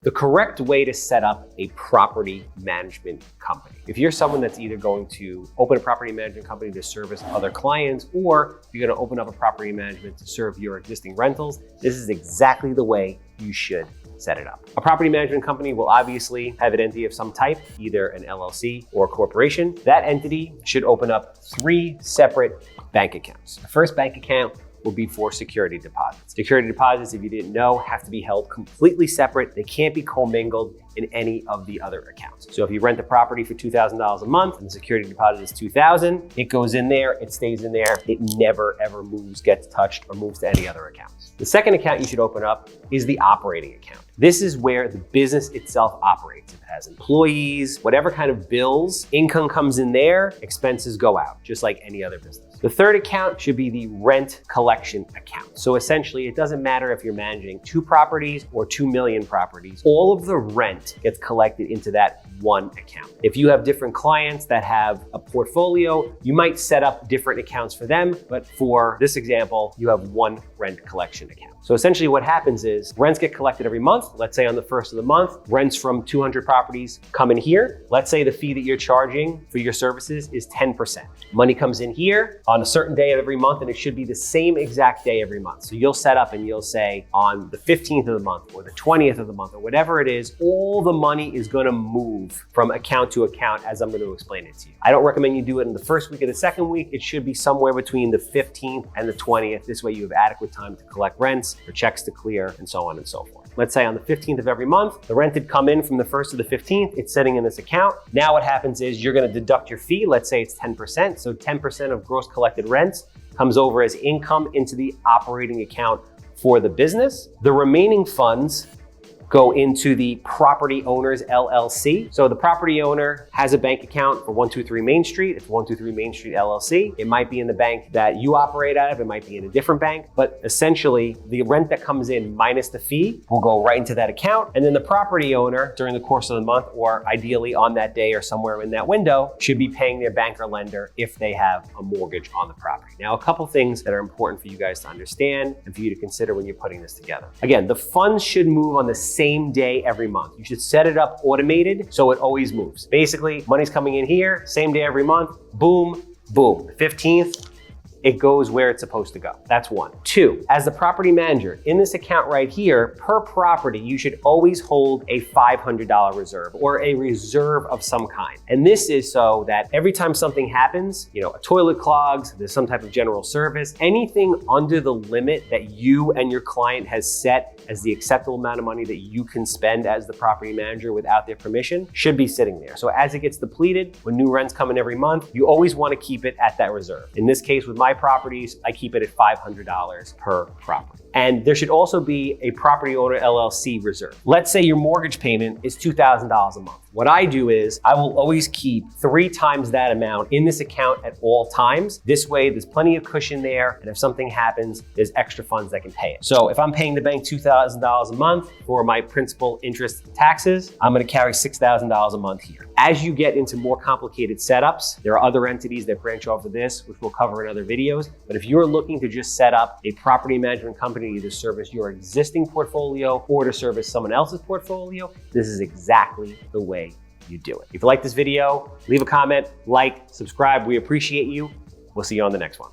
The correct way to set up a property management company. If you're someone that's either going to open a property management company to service other clients, or you're going to open up a property management to serve your existing rentals, this is exactly the way you should set it up. A property management company will obviously have an entity of some type, either an LLC or a corporation. That entity should open up 3 separate bank accounts. The first bank account will be for security deposits. Security deposits, if you didn't know, have to be held completely separate. They can't be commingled in any of the other accounts. So if you rent the property for $2,000 a month and the security deposit is $2,000, it goes in there, it stays in there, it never ever moves, gets touched, or moves to any other accounts. The second account you should open up is the operating account. This is where the business itself operates. If it has employees, whatever kind of bills, income comes in there, expenses go out, just like any other business. The third account should be the rent collection account. So essentially, it doesn't matter if you're managing 2 properties or 2 million properties, all of the rent gets collected into that one account. If you have different clients that have a portfolio, you might set up different accounts for them, but for this example, you have one rent collection account. So essentially what happens is rents get collected every month. Let's say on the first of the month, rents from 200 properties come in here. Let's say the fee that you're charging for your services is 10%. Money comes in here on a certain day of every month, and it should be the same exact day every month. So you'll set up and you'll say on the 15th of the month or the 20th of the month or whatever it is, all the money is gonna move from account to account as I'm gonna explain it to you. I don't recommend you do it in the first week or the second week. It should be somewhere between the 15th and the 20th. This way you have adequate time to collect rents, for checks to clear, and so on and so forth. Let's say on the 15th of every month, the rent had come in from the 1st to the 15th, it's sitting in this account. Now what happens is you're gonna deduct your fee. Let's say it's 10%. So 10% of gross collected rents comes over as income into the operating account for the business. The remaining funds go into the property owner's LLC. So the property owner has a bank account for 123 Main Street. It's 123 Main Street LLC. It might be in the bank that you operate out of. It might be in a different bank, but essentially the rent that comes in minus the fee will go right into that account. And then the property owner during the course of the month, or ideally on that day or somewhere in that window, should be paying their bank or lender if they have a mortgage on the property. Now, a couple things that are important for you guys to understand and for you to consider when you're putting this together. Again, the funds should move on the same day every month. You should set it up automated so it always moves. Basically, money's coming in here, same day every month, boom, boom. The 15th, it goes where it's supposed to go. That's 1. 2, as the property manager, in this account right here, per property, you should always hold a $500 reserve or a reserve of some kind. And this is so that every time something happens, a toilet clogs, there's some type of general service, anything under the limit that you and your client has set as the acceptable amount of money that you can spend as the property manager without their permission should be sitting there. So as it gets depleted, when new rents come in every month, you always want to keep it at that reserve. In this case, with my properties, I keep it at $500 per property. And there should also be a property owner LLC reserve. Let's say your mortgage payment is $2,000 a month. What I do is I will always keep 3 times that amount in this account at all times. This way, there's plenty of cushion there. And if something happens, there's extra funds that can pay it. So if I'm paying the bank $2,000 a month for my principal, interest, and taxes, I'm gonna carry $6,000 a month here. As you get into more complicated setups, there are other entities that branch off of this, which we'll cover in other videos. But if you're looking to just set up a property management company to service your existing portfolio or to service someone else's portfolio, this is exactly the way you do it. If you like this video, leave a comment, like, subscribe. We appreciate you. We'll see you on the next one.